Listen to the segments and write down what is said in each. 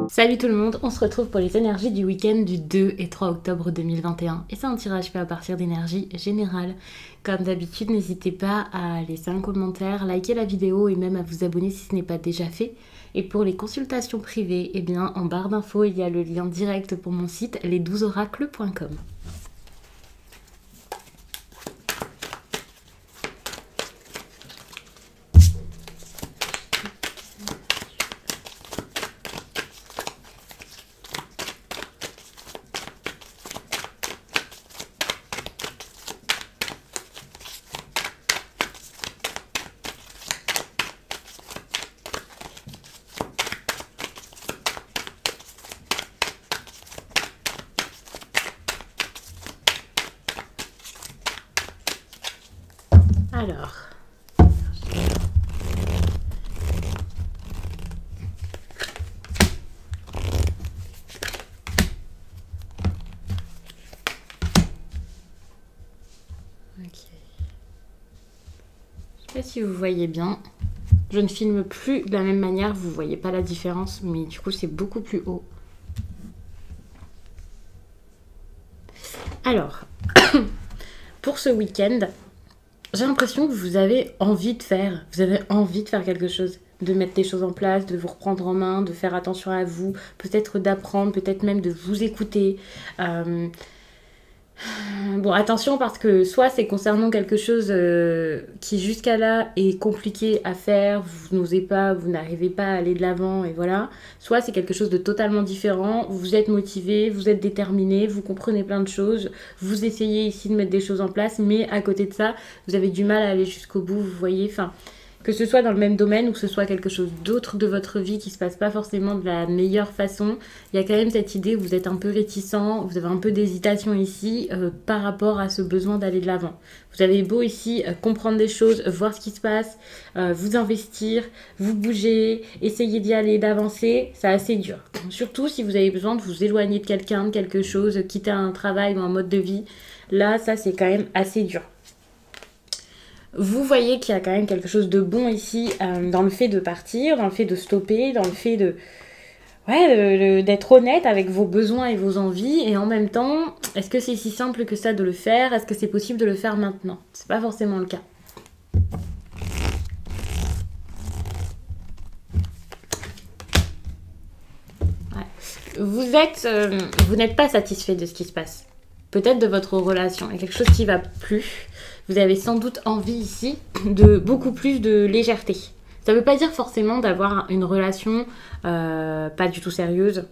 Salut tout le monde, on se retrouve pour les énergies du week-end du 2 et 3 octobre 2021 et c'est un tirage fait à partir d'énergie générale. Comme d'habitude, n'hésitez pas à laisser un commentaire, liker la vidéo et même à vous abonner si ce n'est pas déjà fait. Et pour les consultations privées, eh bien en barre d'infos il y a le lien direct pour mon site les12oracles.com. Alors, ok. Je sais pas si vous voyez bien. Je ne filme plus de la même manière, vous voyez pas la différence, mais du coup c'est beaucoup plus haut. Alors, pour ce week-end, j'ai l'impression que vous avez envie de faire quelque chose, de mettre des choses en place, de vous reprendre en main, de faire attention à vous, peut-être d'apprendre, peut-être même de vous écouter. Bon, attention parce que soit c'est concernant quelque chose qui jusqu'à là est compliqué à faire, vous n'osez pas, vous n'arrivez pas à aller de l'avant et voilà. Soit c'est quelque chose de totalement différent, vous êtes motivé, vous êtes déterminé, vous comprenez plein de choses, vous essayez ici de mettre des choses en place, mais à côté de ça, vous avez du mal à aller jusqu'au bout, vous voyez, enfin... Que ce soit dans le même domaine ou que ce soit quelque chose d'autre de votre vie qui se passe pas forcément de la meilleure façon, il y a quand même cette idée où vous êtes un peu réticent, vous avez un peu d'hésitation ici par rapport à ce besoin d'aller de l'avant. Vous avez beau ici comprendre des choses, voir ce qui se passe, vous investir, vous bouger, essayer d'y aller, d'avancer, c'est assez dur. Surtout si vous avez besoin de vous éloigner de quelqu'un, de quelque chose, quitter un travail ou un mode de vie, là ça c'est quand même assez dur. Vous voyez qu'il y a quand même quelque chose de bon ici dans le fait de partir, dans le fait de stopper, dans le fait de d'être honnête avec vos besoins et vos envies. Et en même temps, est-ce que c'est si simple que ça de le faire? Est-ce que c'est possible de le faire maintenant? C'est pas forcément le cas. Ouais. Vous n'êtes pas satisfait de ce qui se passe. Peut-être de votre relation. Il y a quelque chose qui va plus. Vous avez sans doute envie ici de beaucoup plus de légèreté. Ça ne veut pas dire forcément d'avoir une relation pas du tout sérieuse.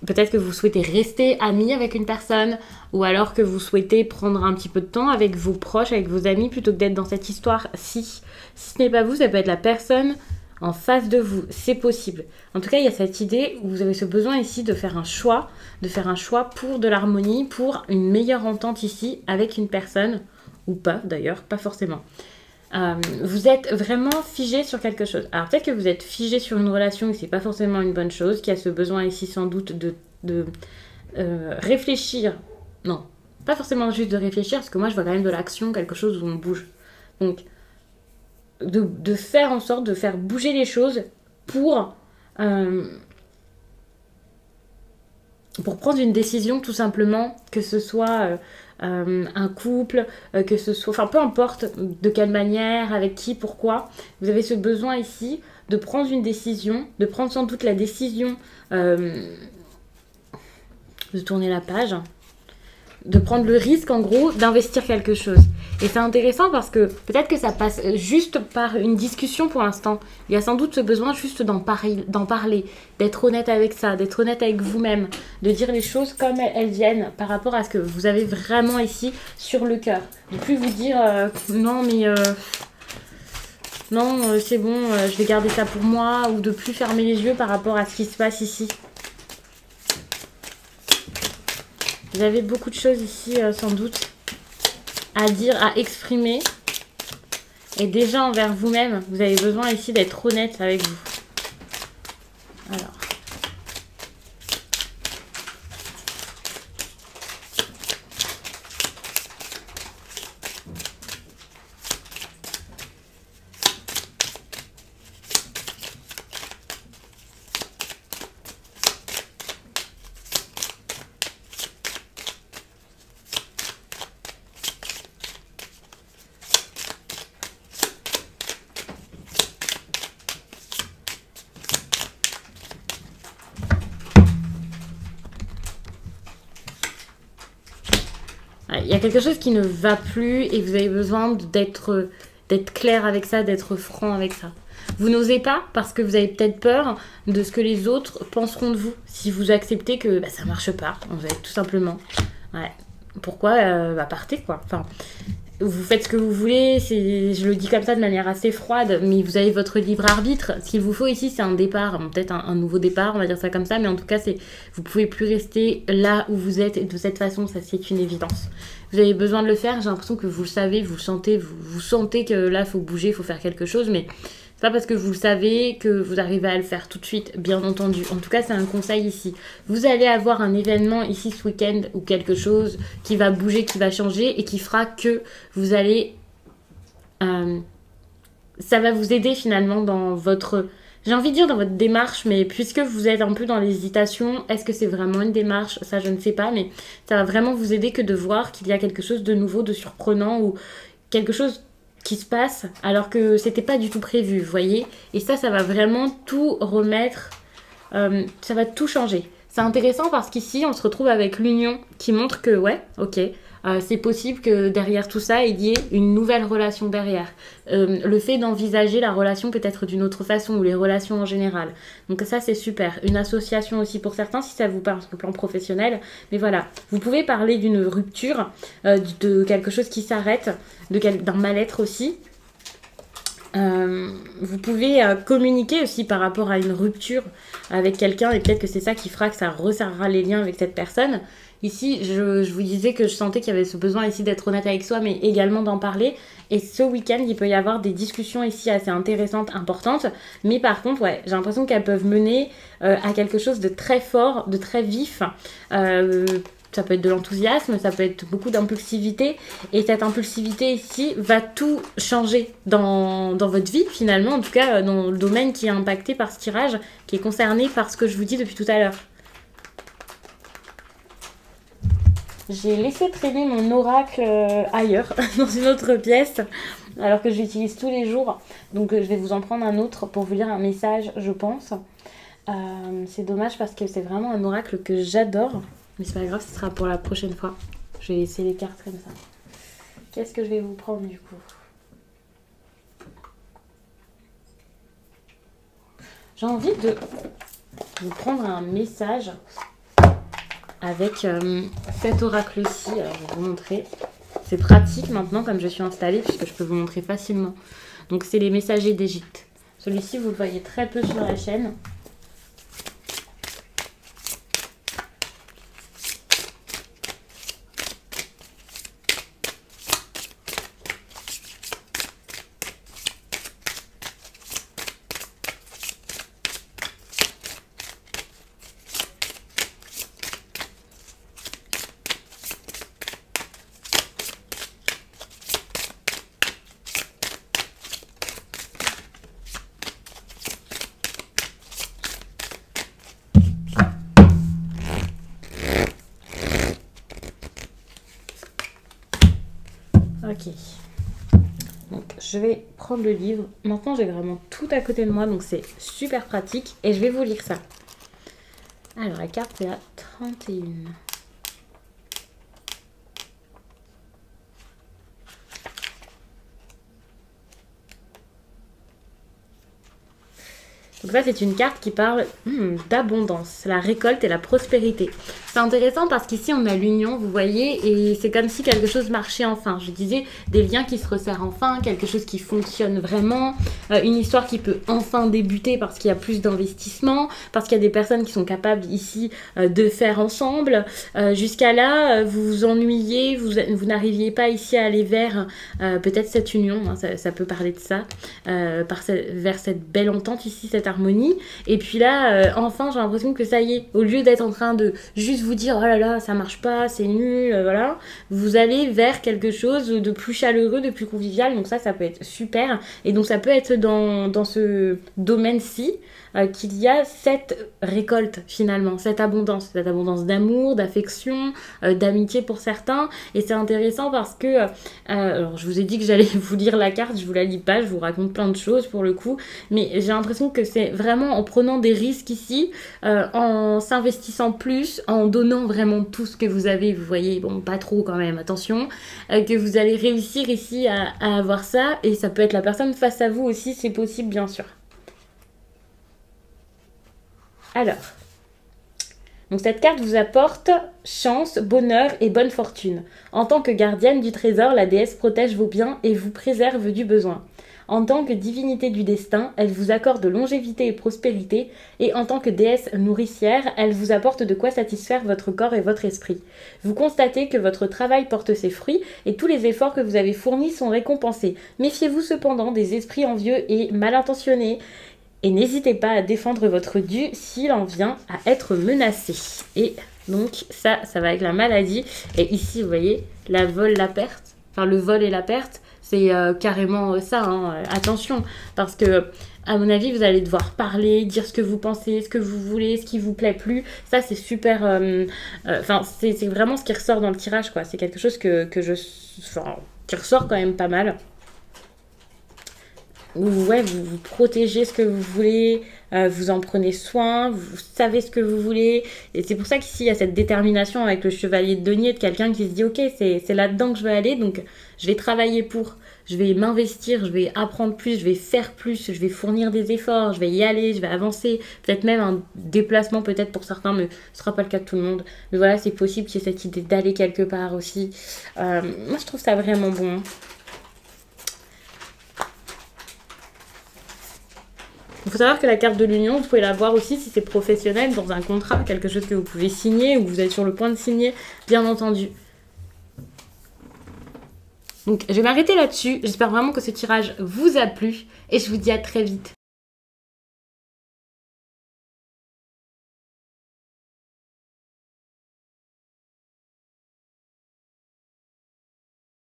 Peut-être que vous souhaitez rester amis avec une personne ou alors que vous souhaitez prendre un petit peu de temps avec vos proches, avec vos amis plutôt que d'être dans cette histoire. Si ce n'est pas vous, ça peut être la personne en face de vous. C'est possible. En tout cas, il y a cette idée où vous avez ce besoin ici de faire un choix pour de l'harmonie, pour une meilleure entente ici avec une personne. Ou pas d'ailleurs, pas forcément. Vous êtes vraiment figé sur quelque chose. Alors peut-être que vous êtes figé sur une relation et c'est pas forcément une bonne chose, qui a ce besoin ici sans doute de réfléchir. Non, pas forcément juste de réfléchir, parce que moi je vois quand même de l'action, quelque chose où on bouge. Donc de faire en sorte de faire bouger les choses pour prendre une décision tout simplement, que ce soit un couple, que ce soit, enfin peu importe de quelle manière, avec qui, pourquoi, vous avez ce besoin ici de prendre une décision, de prendre sans doute la décision de tourner la page, de prendre le risque en gros d'investir quelque chose. Et c'est intéressant parce que peut-être que ça passe juste par une discussion pour l'instant. Il y a sans doute ce besoin juste d'en parler, d'être honnête avec ça, d'être honnête avec vous-même, de dire les choses comme elles viennent par rapport à ce que vous avez vraiment ici sur le cœur. De plus vous dire non mais non c'est bon, je vais garder ça pour moi, ou de plus fermer les yeux par rapport à ce qui se passe ici. Vous avez beaucoup de choses ici sans doute à dire, à exprimer. Et déjà envers vous-même, vous avez besoin ici d'être honnête avec vous. Alors. y a quelque chose qui ne va plus et vous avez besoin d'être clair avec ça, d'être franc avec ça. Vous n'osez pas parce que vous avez peut-être peur de ce que les autres penseront de vous. Si vous acceptez que bah, ça marche pas, en fait, tout simplement. Ouais. Pourquoi partez, quoi. Enfin, vous faites ce que vous voulez, je le dis comme ça de manière assez froide, mais vous avez votre libre arbitre. Ce qu'il vous faut ici, c'est un départ, peut-être un nouveau départ, on va dire ça comme ça, mais en tout cas, vous pouvez plus rester là où vous êtes de cette façon, ça c'est une évidence. Vous avez besoin de le faire, j'ai l'impression que vous le savez, vous le sentez, vous sentez que là, il faut bouger, il faut faire quelque chose, mais c'est pas parce que vous le savez que vous arrivez à le faire tout de suite, bien entendu. En tout cas, c'est un conseil ici. Vous allez avoir un événement ici ce week-end ou quelque chose qui va bouger, qui va changer et qui fera que vous allez... ça va vous aider finalement dans votre... J'ai envie de dire dans votre démarche, mais puisque vous êtes un peu dans l'hésitation, est-ce que c'est vraiment une démarche? Ça, je ne sais pas, mais ça va vraiment vous aider que de voir qu'il y a quelque chose de nouveau, de surprenant ou quelque chose qui se passe alors que c'était pas du tout prévu, vous voyez. Et ça va vraiment tout remettre, ça va tout changer. C'est intéressant parce qu'ici, on se retrouve avec l'union qui montre que, ouais, ok, c'est possible que derrière tout ça, il y ait une nouvelle relation derrière. Le fait d'envisager la relation peut-être d'une autre façon ou les relations en général. Donc ça, c'est super. Une association aussi pour certains, si ça vous parle sur le plan professionnel. Mais voilà, vous pouvez parler d'une rupture, de quelque chose qui s'arrête, d'un mal-être aussi. Vous pouvez communiquer aussi par rapport à une rupture avec quelqu'un et peut-être que c'est ça qui fera que ça resserrera les liens avec cette personne. Ici, je vous disais que je sentais qu'il y avait ce besoin ici d'être honnête avec soi, mais également d'en parler. Et ce week-end, il peut y avoir des discussions ici assez intéressantes, importantes. Mais par contre, ouais, j'ai l'impression qu'elles peuvent mener à quelque chose de très fort, de très vif. Ça peut être de l'enthousiasme, ça peut être beaucoup d'impulsivité. Et cette impulsivité ici va tout changer dans votre vie finalement. En tout cas, dans le domaine qui est impacté par ce tirage, qui est concerné par ce que je vous dis depuis tout à l'heure. J'ai laissé traîner mon oracle ailleurs, dans une autre pièce, alors que je l'utilise tous les jours. Donc je vais vous en prendre un autre pour vous lire un message, je pense. C'est dommage parce que c'est vraiment un oracle que j'adore. Mais c'est pas grave, ce sera pour la prochaine fois. Je vais laisser les cartes comme ça. Qu'est-ce que je vais vous prendre du coup? J'ai envie de vous prendre un message avec cet oracle-ci. Alors, je vais vous montrer. C'est pratique maintenant, comme je suis installée, puisque je peux vous montrer facilement. Donc, c'est les messagers d'Égypte. Celui-ci, vous le voyez très peu sur la chaîne. Ok, donc je vais prendre le livre. Maintenant j'ai vraiment tout à côté de moi, donc c'est super pratique. Et je vais vous lire ça. Alors la carte est à 31. Donc ça c'est une carte qui parle d'abondance, la récolte et la prospérité. C'est intéressant parce qu'ici on a l'union, vous voyez, et c'est comme si quelque chose marchait enfin. Je disais, des liens qui se resserrent enfin, quelque chose qui fonctionne vraiment, une histoire qui peut enfin débuter parce qu'il y a plus d'investissement, parce qu'il y a des personnes qui sont capables ici de faire ensemble. Jusqu'à là, vous vous ennuyez, vous n'arriviez pas ici à aller vers peut-être cette union, hein, ça peut parler de ça, vers cette belle entente ici, cette harmonie. Et puis là, enfin, j'ai l'impression que ça y est, au lieu d'être en train de juste vous dire oh là là ça marche pas, c'est nul, voilà, vous allez vers quelque chose de plus chaleureux, de plus convivial. Donc ça peut être super. Et donc ça peut être dans ce domaine-ci qu'il y a cette récolte finalement, cette abondance d'amour, d'affection, d'amitié pour certains. Et c'est intéressant parce que alors je vous ai dit que j'allais vous lire la carte, je vous la lis pas, je vous raconte plein de choses pour le coup, mais j'ai l'impression que c'est vraiment en prenant des risques ici, en s'investissant plus, en donnant vraiment tout ce que vous avez, vous voyez, bon, pas trop quand même, attention, que vous allez réussir ici à avoir ça, et ça peut être la personne face à vous aussi, c'est possible, bien sûr. Alors, donc cette carte vous apporte chance, bonheur et bonne fortune. En tant que gardienne du trésor, la déesse protège vos biens et vous préserve du besoin. En tant que divinité du destin, elle vous accorde longévité et prospérité, et en tant que déesse nourricière, elle vous apporte de quoi satisfaire votre corps et votre esprit. Vous constatez que votre travail porte ses fruits, et tous les efforts que vous avez fournis sont récompensés. Méfiez-vous cependant des esprits envieux et mal intentionnés, et n'hésitez pas à défendre votre dû s'il en vient à être menacé. Et donc ça va avec la maladie. Et ici, vous voyez, la perte, enfin le vol et la perte, c'est carrément ça, hein. Attention, parce que à mon avis, vous allez devoir parler, dire ce que vous pensez, ce que vous voulez, ce qui vous plaît plus. Ça, c'est super... Enfin, c'est vraiment ce qui ressort dans le tirage, quoi. C'est quelque chose qui ressort quand même pas mal. Ouais, vous protégez ce que vous voulez, vous en prenez soin, vous savez ce que vous voulez. Et c'est pour ça qu'ici, il y a cette détermination avec le chevalier de denier de quelqu'un qui se dit « Ok, c'est là-dedans que je vais aller, donc je vais travailler pour, je vais m'investir, je vais apprendre plus, je vais faire plus, je vais fournir des efforts, je vais y aller, je vais avancer. » Peut-être même un déplacement peut-être pour certains, mais ce ne sera pas le cas de tout le monde. Mais voilà, c'est possible qu'il y ait cette idée d'aller quelque part aussi. Moi, je trouve ça vraiment bon. Il faut savoir que la carte de l'union, vous pouvez la voir aussi si c'est professionnel, dans un contrat, quelque chose que vous pouvez signer ou que vous êtes sur le point de signer, bien entendu. Donc, je vais m'arrêter là-dessus. J'espère vraiment que ce tirage vous a plu et je vous dis à très vite.